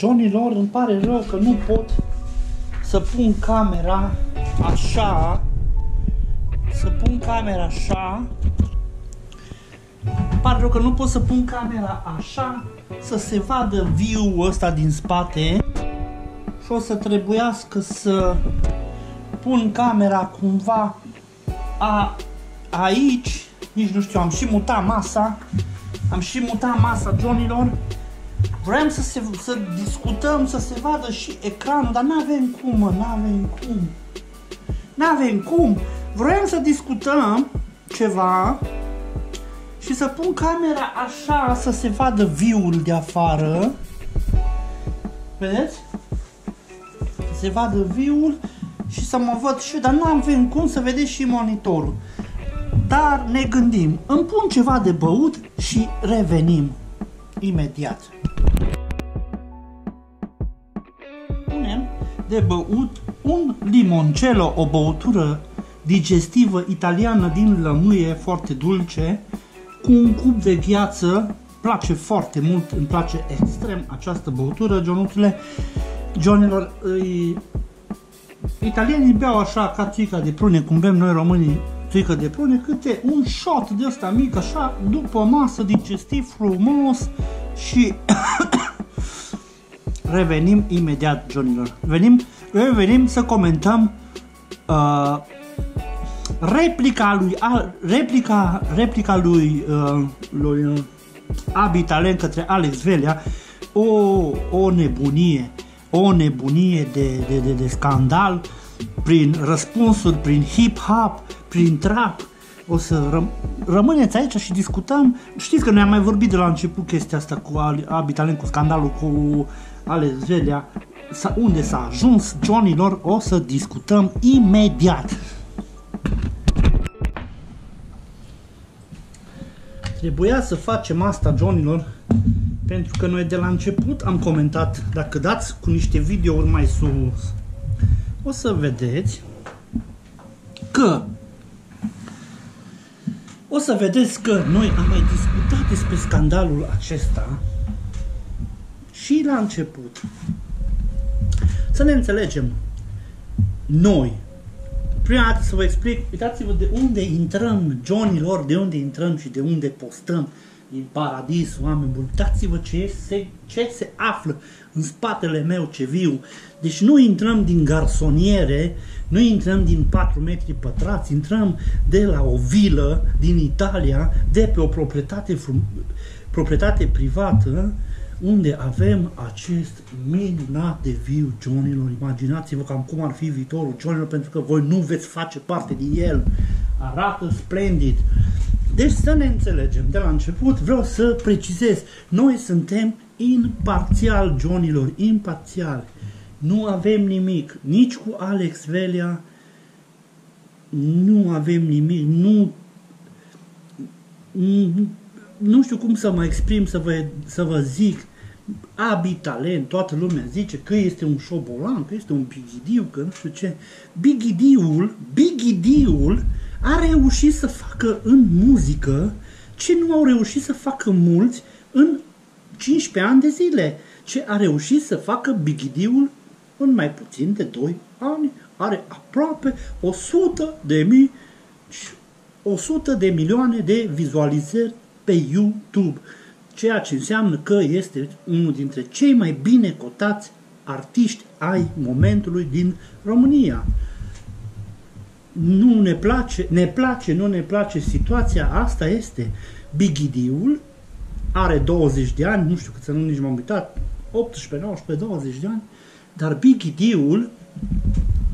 Johnilor, îmi pare rău că nu pot să pun camera așa. Îmi pare rău că nu pot să pun camera așa, să se vadă view-ul ăsta din spate. Și o să trebuiască să pun camera cumva aici. Nici nu știu, am și mutat masa. Johnilor. Vrem să discutăm, să se vadă și ecranul, dar n-avem cum. Vrem să discutăm ceva și să pun camera așa, să se vadă view-ul de afară. Vedeți? Să se vadă view-ul și să mă văd și eu, dar nu avem cum să vedeți și monitorul. Dar ne gândim, îmi pun ceva de băut și revenim imediat. Punem de băut un limoncello, o băutură digestivă italiană din lămâie, foarte dulce, cu un cub de gheață. Place foarte mult, îmi place extrem această băutură, Johnilor. Italienii beau așa ca țuica de prune, cum bem noi românii țuică de prune, câte un shot de ăsta mic, așa, după masă, digestiv, frumos și revenim imediat, Johnilor. Revenim să comentăm replica lui Abi Talent către Alex Velea. O nebunie de scandal, prin răspunsuri, prin hip-hop, prin trap. O să rămâneți aici și discutăm. Știți că noi am mai vorbit de la început chestia asta cu Abi Talent, cu scandalul cu Alex Velea. Unde s-a ajuns, Johnilor, o să discutăm imediat. Trebuia să facem asta, Johnilor, pentru că noi de la început am comentat. Dacă dați cu niște videouri mai sus, o să vedeți că noi am mai discutat despre scandalul acesta și la început. Să ne înțelegem. Noi, prima dată să vă explic, uitați-vă de unde intrăm, Johnilor, de unde intrăm și de unde postăm. Din paradis, oameni buni. Uitați-vă ce se află în spatele meu, ce viu. Deci nu intrăm din garsoniere, nu intrăm din 4 metri pătrați, intrăm de la o vilă din Italia, de pe o proprietate privată, unde avem acest minunat de viu, Johnilor. Imaginați-vă cam cum ar fi viitorul, Johnilor, pentru că voi nu veți face parte din el. Arată splendid. Deci să ne înțelegem de la început, vreau să precizez, noi suntem imparțial, Johnilor, imparțial. Nu avem nimic, nici cu Alex Velea, nu avem nimic, nu știu cum să mă exprim, să vă zic. Abi Talent, toată lumea zice că este un șobolan, că este un bigidiu, că nu știu ce. Bigidiul a reușit să facă în muzică ce nu au reușit să facă mulți în 15 ani de zile. Ce a reușit să facă Bigidiul în mai puțin de 2 ani. Are aproape 100 de milioane de vizualizări pe YouTube, ceea ce înseamnă că este unul dintre cei mai bine cotați artiști ai momentului din România. Nu ne place, nu ne place situația, asta este. Bigidiul are 20 de ani, nu știu cât să nu, nici m-am uitat, 18, 19, 20 de ani, dar Bigidiul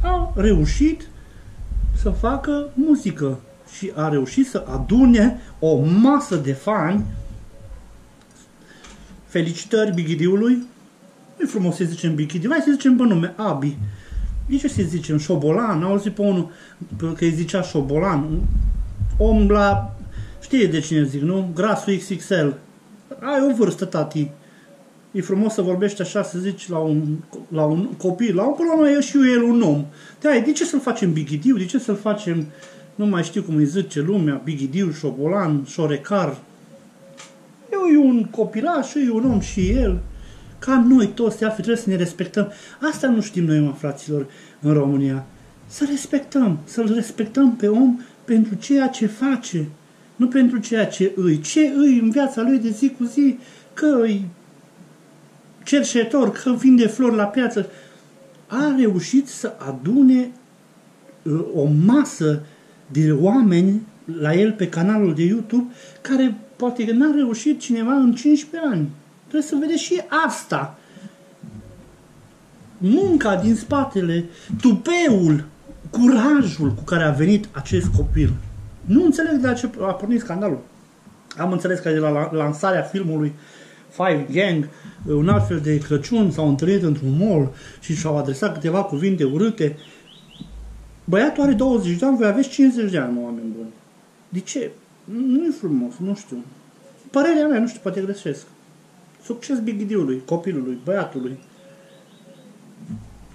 a reușit să facă muzică și a reușit să adune o masă de fani. Felicitări Bigidiului. Nu-i frumos să zicem Bigidiu, hai să zicem pe nume Abi. De ce să zicem șobolan? Am auzit pe unul că îi zicea șobolan. Om la... Știi de cine zic, nu? Grasul XXL. Ai o vârstă, tati. E frumos să vorbești așa, să zici la un copil. Până la urmă e și el un om. De ce să-l facem Bigidiu? De ce să-l facem... Nu mai știu cum îi zice lumea. Bigidiu, șobolan, șorecar. E un copilaș, e un om și el. ca noi toți de altfel trebuie să ne respectăm. Asta nu știm noi, mă, fraților, în România. Să respectăm, să-l respectăm pe om pentru ceea ce face, nu pentru ceea ce ce îi în viața lui de zi cu zi, că îi cerșetor, că vinde flori la piață. A reușit să adune o masă de oameni la el pe canalul de YouTube, care poate că n-a reușit cineva în 15 ani. Trebuie să vedeți și asta. Munca din spatele, tupeul, curajul cu care a venit acest copil. Nu înțeleg de la ce a pornit scandalul. Am înțeles că de la lansarea filmului Five Gang, un alt fel de Crăciun, s-au întâlnit într-un mall și și-au adresat câteva cuvinte urâte. Băiatul are 20 de ani, voi aveți 50 de ani, mă, oameni buni. De ce? Nu e frumos, nu știu. Părerea mea, nu știu, poate greșesc. Succes Bigidiului, copilului, băiatului.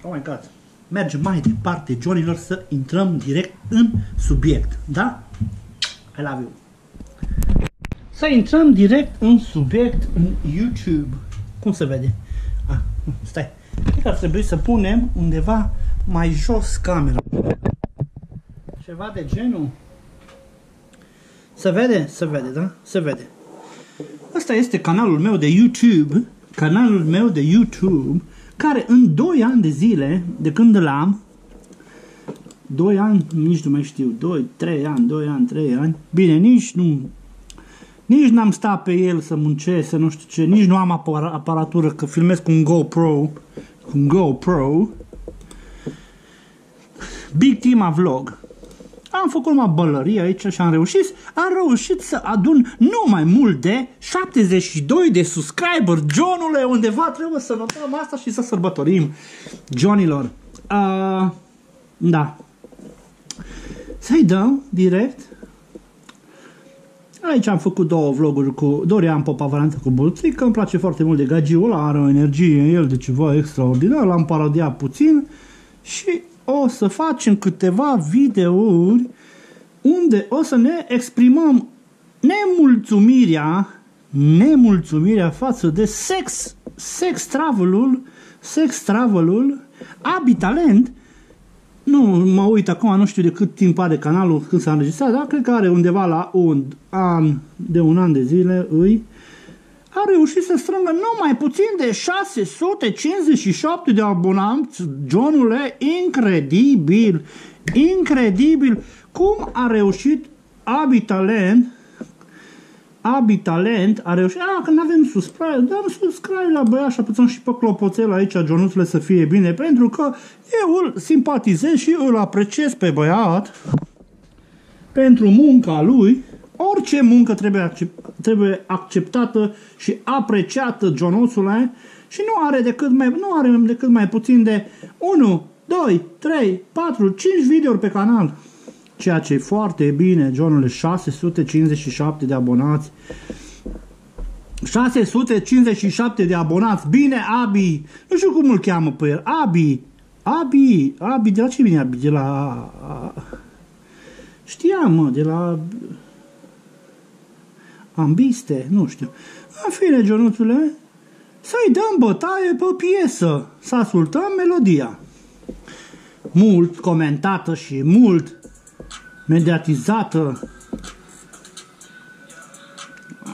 Oh my God. Mergem mai departe, Johnilor, să intrăm direct în subiect. Da? I love you. Să intrăm direct în subiect în YouTube. Cum se vede? Stai. Cred că ar trebui să punem undeva mai jos camera. Ceva de genul. Se vede? Se vede, da? Se vede. Asta este canalul meu de YouTube. Canalul meu de YouTube, care în 2 ani de zile, de când l-am, 2 ani, nici nu mai știu, 2, 3 ani, 2 ani, 3 ani, bine, nici n-am stat pe el să muncesc, să nu știu ce, nici nu am aparatură, că filmez cu un GoPro, Big Tima Vlog. Am făcut numai bălărie aici și am reușit să adun nu mai mult de 72 de subscriber. Johnule, undeva trebuie să notăm asta și să sărbătorim, Johnilor. Da. Să-i dăm direct. Aici am făcut 2 vloguri cu Dorian Popa Valență cu Bulțică. Îmi place foarte mult de gagiul ăla, are o energie în el de ceva extraordinar. L-am parodiat puțin și o să facem câteva videouri unde o să ne exprimăm nemulțumirea față de sex travel-ul, Abitalent. Nu mă uit acum, nu știu de cât timp are canalul, când s-a înregistrat, dar cred că are undeva la un an de zile, a reușit să strângă numai puțin de 657 de abonați. Johnule, incredibil cum a reușit Abitalent a reușit. Că nu avem subscribe, dăm subscribe la băiat și apăsăm și pe clopoțel aici, Johnuțule, să fie bine, pentru că eu îl simpatizez și îl apreciez pe băiat pentru munca lui. Orice muncă trebuie acceptată și apreciată, Johnuțule, și nu are decât mai puțin de 1, 2, 3, 4, 5 videouri pe canal. Ceea ce e foarte bine, Johnule, 657 de abonați. 657 de abonați. Bine, Abi. Nu știu cum îl cheamă pe el. Abi, de la ce vine Abi? De la... Știam, mă, de la... Ambiste, nu știu. În fine, Johnuțule, să-i dăm bătaie pe piesă. Să ascultăm melodia. Mult comentată și mult mediatizată.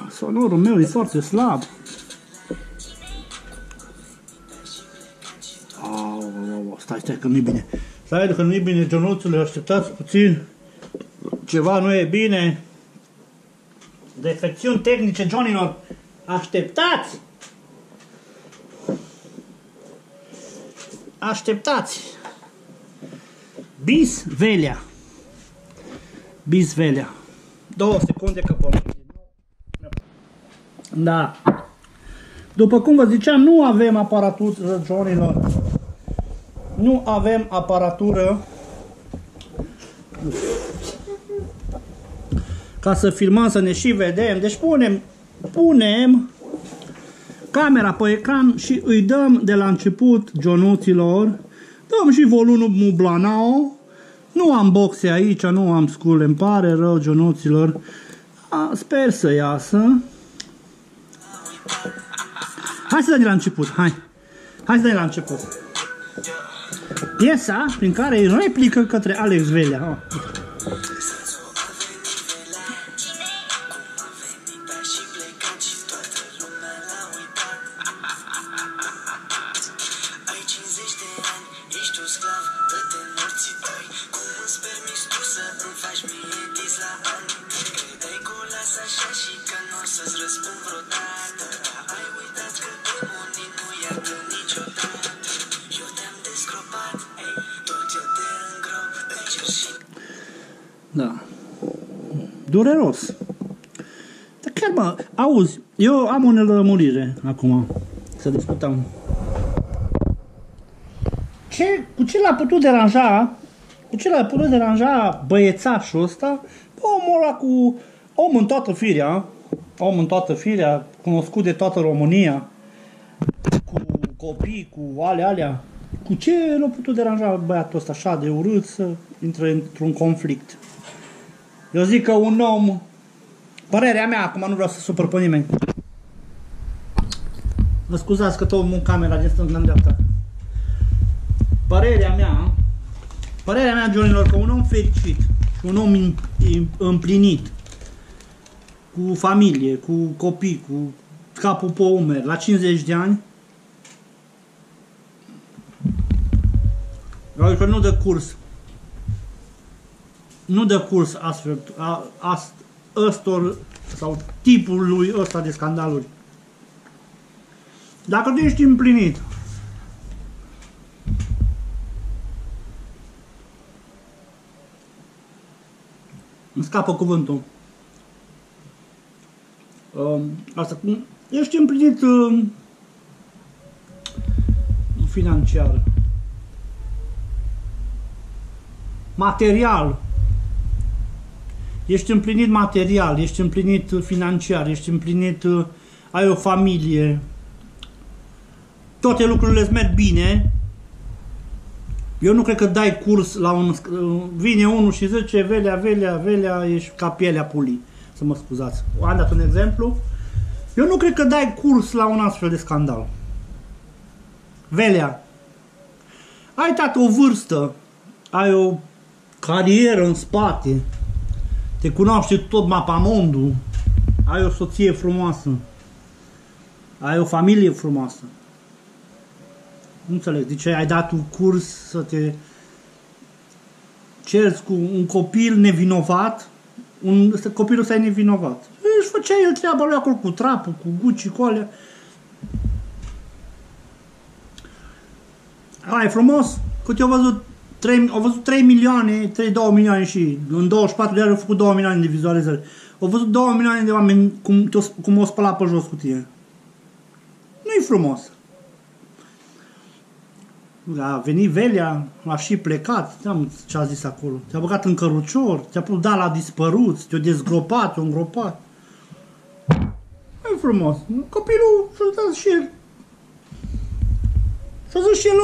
Sonorul meu e foarte slab. Stai că nu-i bine. Stai că nu-i bine, Johnuțule, așteptați puțin. Ceva nu e bine. Defecțiuni tehnice, Johnilor. Așteptați! Așteptați! Bisvelea. 2 secunde că pot. Da. După cum vă ziceam, nu avem aparatură, Johnilor. Nu avem aparatură ca să filmăm, să ne și vedem. Deci punem camera pe ecran și îi dăm de la început, Johnuților. Dăm și volumul Blanao. Nu am boxe aici, nu am scule, îmi pare rău, Johnuților. Sper să iasă. Hai să dăm de la început, hai. Hai să dăm de la început. Piesa prin care îi replică către Alex Velea. Oh. Da. Dureros. Dar chiar mă, auzi, eu am o nelămurire acum, să discutăm. Cu ce l-a putut deranja, băiețașul ăsta, omul ăla cu om în toată firea, cunoscut de toată România, cu copii, cu alea. Cu ce l-a putut deranja băiatul ăsta așa de urât să intre într-un conflict? Eu zic că un om, părerea mea, acum nu vreau să supăr pe nimeni. Mă scuzați că tot în camera din stânga în dreapta. Părerea mea, Johnilor, că un om fericit și un om împlinit, cu familie, cu copii, cu capul pe umeri, la 50 de ani, că nu dă curs. Nu dă curs astfel, ăstor sau tipului ăsta de scandaluri. Dacă tu ești împlinit, îmi scapă cuvântul. Asta, ești împlinit financiar, material. Ești împlinit material, ești împlinit financiar, ești împlinit, ai o familie, toate lucrurile îți merg bine. Eu nu cred că dai curs la un... Vine unul și zice, Velea, ești ca pielea pulii, să mă scuzați. Am dat un exemplu. Eu nu cred că dai curs la un astfel de scandal. Velea, ai tată o vârstă, ai o carieră în spate, te cunoaște tot mapamondul, ai o soție frumoasă, ai o familie frumoasă. Nu înțeleg, de ce ai dat un curs să te cerți cu un copil nevinovat, copilul ăsta e nevinovat. Își făcea el treaba lui acolo cu trapul, cu Gucci, cu alea. Ai frumos, cât eu au văzut 3 milioane, 2 milioane și în 24 de ani au făcut 2 milioane de vizualizări. Au văzut 2 milioane de oameni cum o spăla pe jos cu tine. Nu-i frumos. A venit Velea, a și plecat, ce a zis acolo. Te-a băgat în cărucior, te-a pus la dispărut, te-a dezgropat, te-a îngropat. Nu-i frumos. Copilul și-a dat și el. Și-a zis și el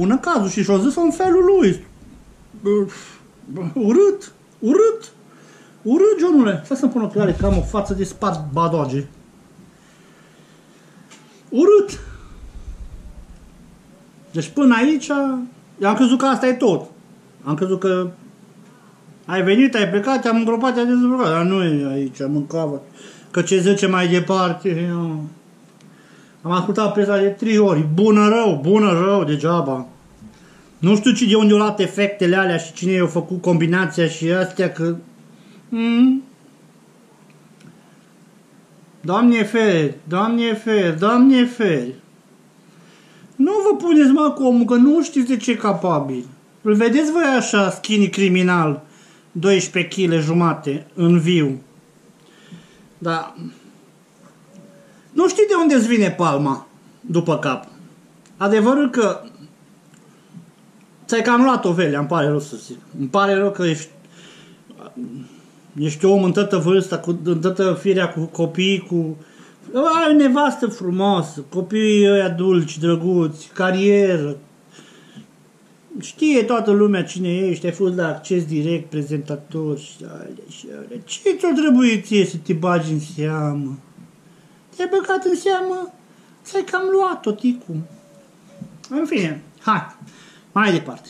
în cazul și-a zis în felul lui. Urât, Johnule. Stai să-mi pun ochelare, că am o față de spart badoage. Urât. Deci până aici, eu am crezut că asta e tot. Am crezut că ai venit, ai plecat, te-am îngropat, te-ai dezbrăcat. Dar nu e aici, mâncava. Că ce zice mai departe, am ascultat presa de 3 ori. Bună rău, degeaba. Nu știu de unde au luat efectele alea și cine i-a făcut combinația și astea, că... Doamne feri. Nu vă puneți, mă, cu omul, că nu știți de ce e capabil. Îl vedeți voi așa, skinny criminal, 12 kg jumate, în viu. Dar... Nu știi de unde îți vine palma după cap. Adevărul că ți-ai cam luat-o, Velea, îmi pare rău să zic. Îmi pare rău că ești om în toată vârsta, în toată firea, cu copii, cu... Ai o nevastă frumoasă, copiii ăia dulci, drăguți, carieră. Știe toată lumea cine ești, ai fost la acces direct, prezentator și alea. Ce ți-o trebuie ție să te bagi în seamă? Te-ai băgat în seamă Ți-ai cam luat-o, ticu. În fine, hai, mai departe.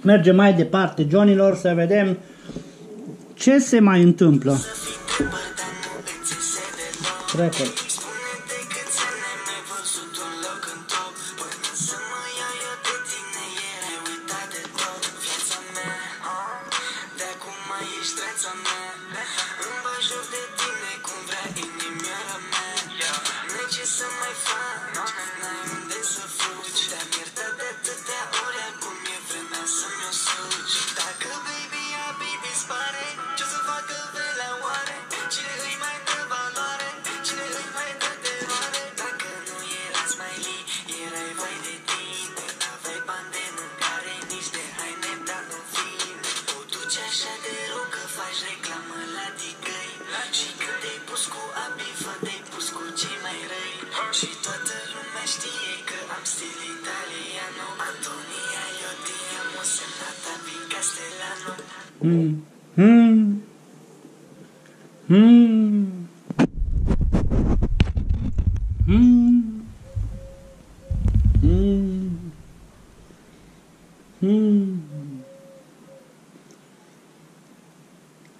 Mergem mai departe, Johnilor, să vedem ce se mai întâmplă. Record.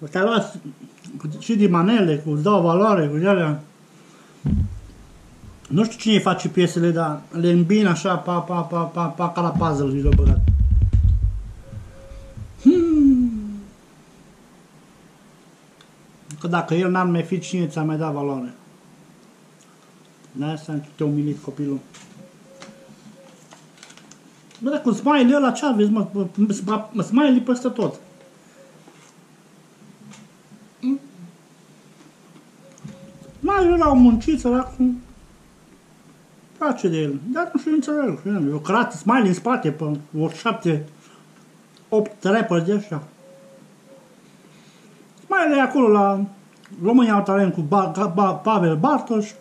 Te-a luat și din manele, cu îți dau valoare, cu alea. Nu știu cine face piesele, dar le îmbin așa, ca la puzzle, le-au băgat. Că dacă el n-ar mai fi, cine ți-a mai dat valoare? De-aia te-a umilit copilul. Bă, dar cu smiley ăla ce aveți, mă? Smiley peste tot. Smiley ăla au muncit, săracul. Place de el, dar nu știu înțeleg. Eu cărat smiley în spate, pe 7-8 rapper de ăștia. Smiley e acolo la România au talent cu Pavel Bartoș.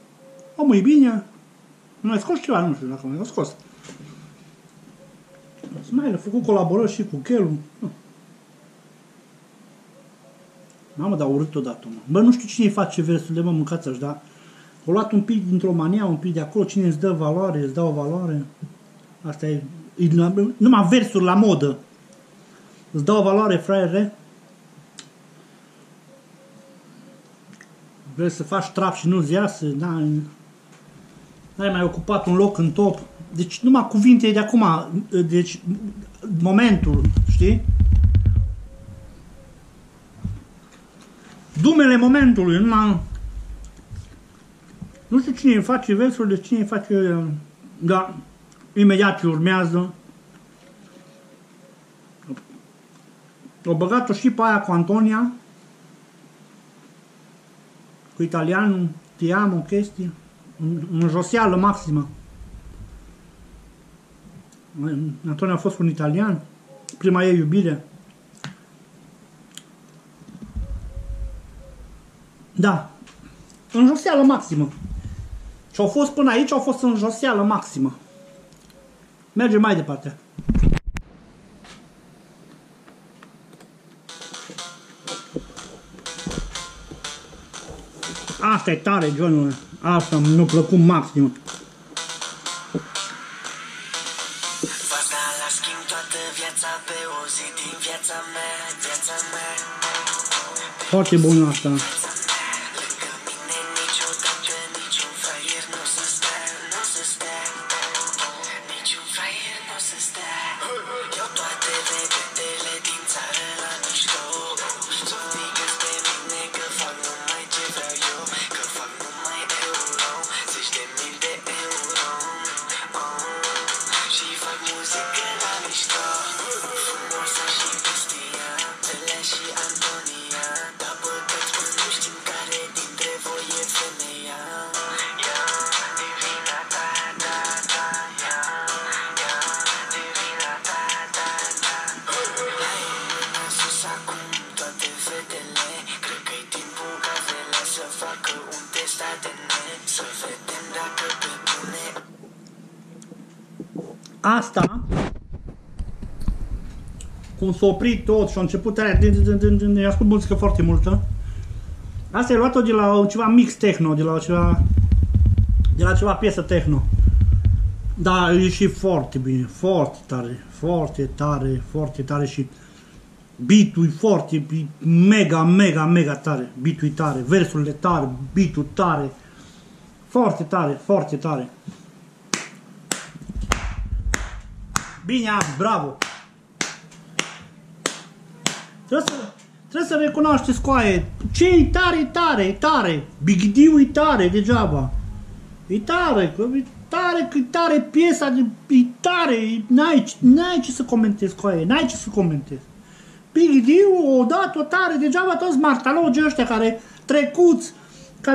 Omul e bine. Nu ai scos ceva, nu știu dacă nu ai scos. Smiley a făcut colaborări și cu Chelu. Mamă, dar urât odată, mă. Bă, nu știu cine face versurile, mă, mâncați așa, dar o luat un pic din România, un pic de acolo, cine îți dă valoare, îți dă o valoare. Asta e numai versuri la modă. Îți dă o valoare, fraiere. Vrei să faci trap și nu-ți iasă, n-ai mai ocupat un loc în top. Deci numai cuvinte de acum, deci momentul, știi? Dumele momentului, numai... Nu știu cine îi face versurile, cine îi face... Da, imediat ce urmează. O băgat-o și pe aia cu Antonia. Cu italianul, ti amo, chestii. În joseală maximă. Antonia a fost un italian. Prima ei iubire. Da. În joseală maximă. Ce au fost până aici, au fost în joseală maximă. Mergem mai departe. Asta e tare, Johnul. Asta mi-a plăcut maxim. Foarte bună asta. Asta, cum s-a oprit tot și a început aia, i-a ascult muzică foarte multă, Asta e luat-o de la ceva mix techno, de la ceva piesă techno. Da, e și foarte bine, foarte tare, foarte tare, foarte tare și beat-ul e foarte, mega, mega, mega tare, beat-ul e tare, versurile tare, beat-ul tare, foarte tare, foarte tare. Bine, bravo! Trebuie să recunoașteți coaie, ce e tare, e tare, e tare, Big D-ul e tare, degeaba. E tare, că e tare piesa, e tare, n-ai ce să comentezi coaie, n-ai ce să comentezi. Big D-ul o dat-o tare, degeaba toți martalogii ăștia care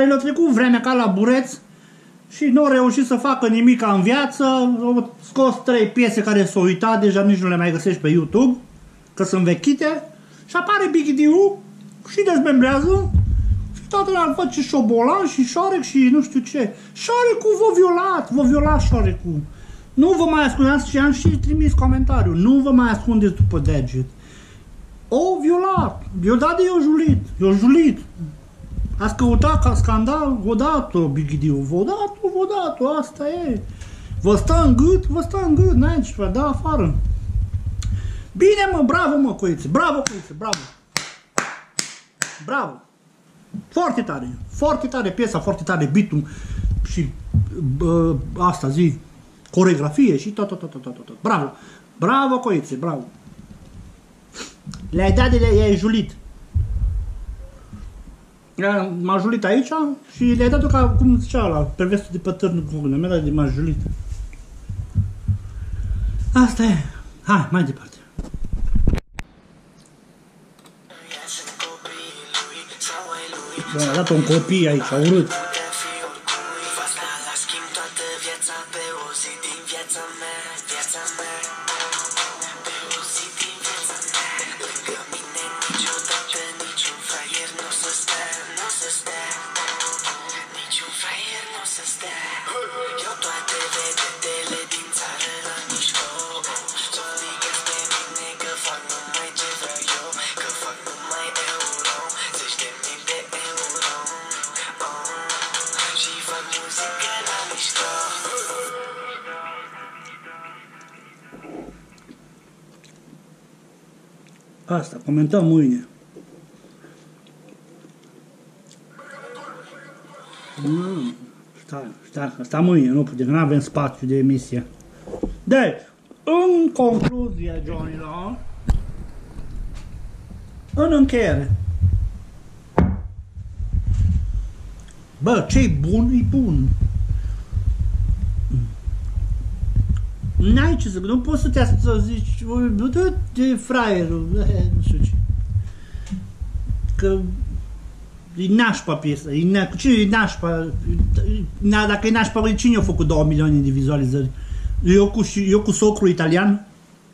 le-au trecut vremea ca la bureț și nu au reușit să facă nimic în viață, au scos 3 piese care s-au uitat, deja nici nu le mai găsești pe YouTube, că sunt vechite, și apare Big D-ul și dezmembrează și toată lumea face șobolan și șorec și nu știu ce. Șorecul v-a violat șorecul. Nu vă mai ascundeți, și am și trimis comentariu, nu vă mai ascundeți după deget. O violat, i-o dat de i-o julit. Ați căutat ca scandal, v-o dat-o Big D-ul, v-o dat-o, asta e. Vă stă în gât, n-ai ce, da afară. Bine mă, bravo mă coițe, bravo, bravo. Foarte tare piesa, foarte tare beat-ul și asta zi, coreografie și tot. Bravo coițe, bravo. Le-ai dat i-ai julit. M-a julit aici și le-ai dat-o ca, cum zicea ăla, pe vestul de pe târnul Google, mi-a dat de m-a julit. Asta e. Hai, mai departe. Bun, a dat un copii aici, urât. Asta, comentăm mâine. Stai mâine, nu putem, nu avem spațiu de emisie. Deci, în concluzie, Johnilor, în încheiere, bă, ce-i bun, e bun. N-ai ce să... Nu poți să te zici... De fraierul... Nu știu ce... Că... E nașpa piesa. Ce e nașpa? Dacă e nașpa, cine a făcut 2 milioane de vizualizări? Eu cu socrul italian?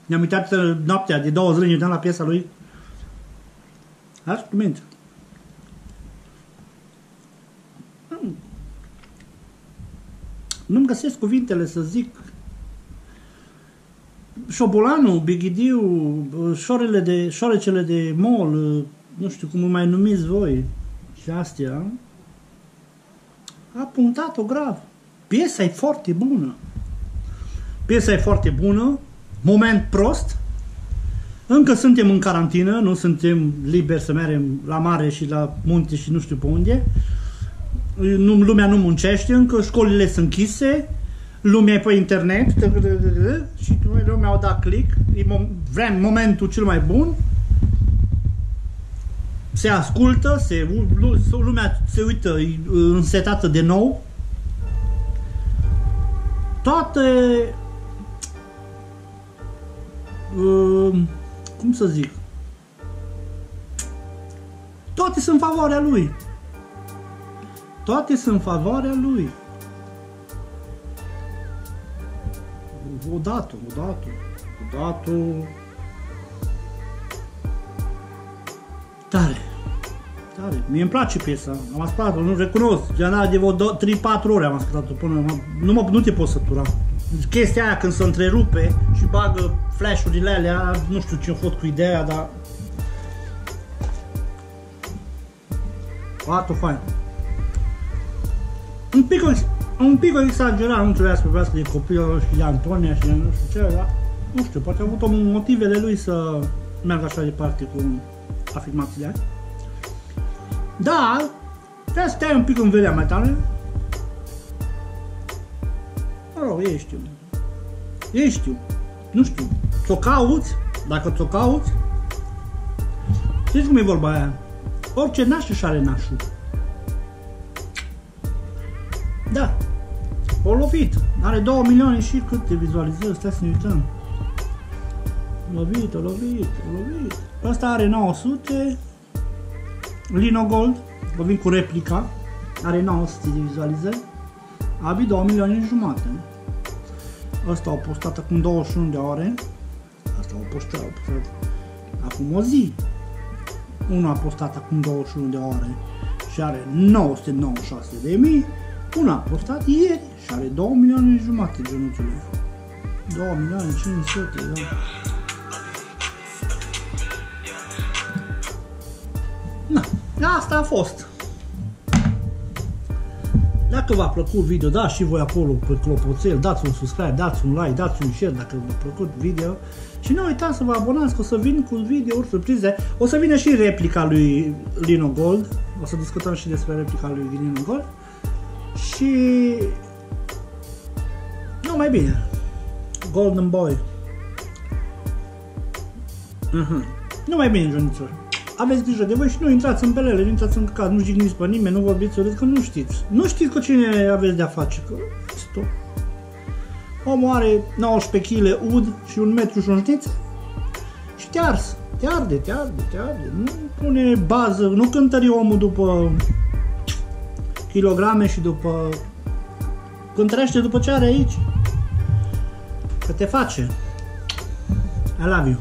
Ne-am uitat noaptea de 2 zile, ne uitam la piesa lui. Asta cu minte. Nu-mi găsesc cuvintele să zic. Șobolanul, Big D-ul, șorecele de mol, nu știu cum îl mai numiți voi, și astea, a punctat-o grav. Piesa e foarte bună. Moment prost. Încă suntem în carantină, nu suntem liberi să mergem la mare și la munte și nu știu pe unde. Lumea nu muncește, încă școlile sunt închise. Lumea e pe internet și lumea au dat click, vrem momentul cel mai bun, se ascultă, lumea se uită însetată de nou, toate, cum să zic, toate sunt în favoarea lui. Odată. Tare. Mie îmi place piesa. Am ascultat-o, nu recunosc. De-a de vreo 3-4 ore am ascultat-o până... Nu te poți sătura. Chestia aia când se întrerupe și bagă flash-urile alea, nu știu ce-a fost cu ideea, dar... Arată fain. Un pic exagerat, nu trebuia să vorbească de copilul și de Antonia și de nu știu ce, dar nu știu, poate a avut motivele lui să meargă așa departe cu afirmațiile. Dar trebuie să stai un pic în vedea mai tare. Mă rog, ei știu, nu știu, ți-o cauți, dacă ți-o cauți, știți cum e vorba aia, orice naș își are nașul. Da, o lovit, are 2 milioane și câte vizualizări, stai să ne uităm. Lovit. Ăsta are 900, Lino Gold, vin cu replica, are 900 de vizualizări, abi 2 milioane și jumate. Ăsta au postat acum 21 de ore, asta au postat acum o zi. Unul a postat acum 21 de ore și are 996.000, unul a postat ieri și are 2 milioane și jumate, genuțule. 2 milioane 500, da. Na, asta a fost. Dacă v-a plăcut video, dați și voi acolo pe clopoțel, dați un subscribe, dați un like, dați un share dacă v-a plăcut video. Și nu uitați să vă abonați, că o să vin cu video-uri surprize. O să vină și replica lui Lino Gold. O să discutăm și despre replica lui Lino Gold. Și... nu, mai bine. Golden Boy. Nu mai bine, Joniților. Aveți grijă de voi și nu intrați în belele, nu intrați în caz, nu jigniți pe nimeni, nu vorbiți urât, că nu știți. Nu știți cu cine aveți de-a face, că... stop. Omul are 19 kg ud și 1 metru și o știți? Și te ars. Te arde. Nu pune bază, nu cântări omul după kilograme și după... cântărește după ce are aici. Că te face. I love you.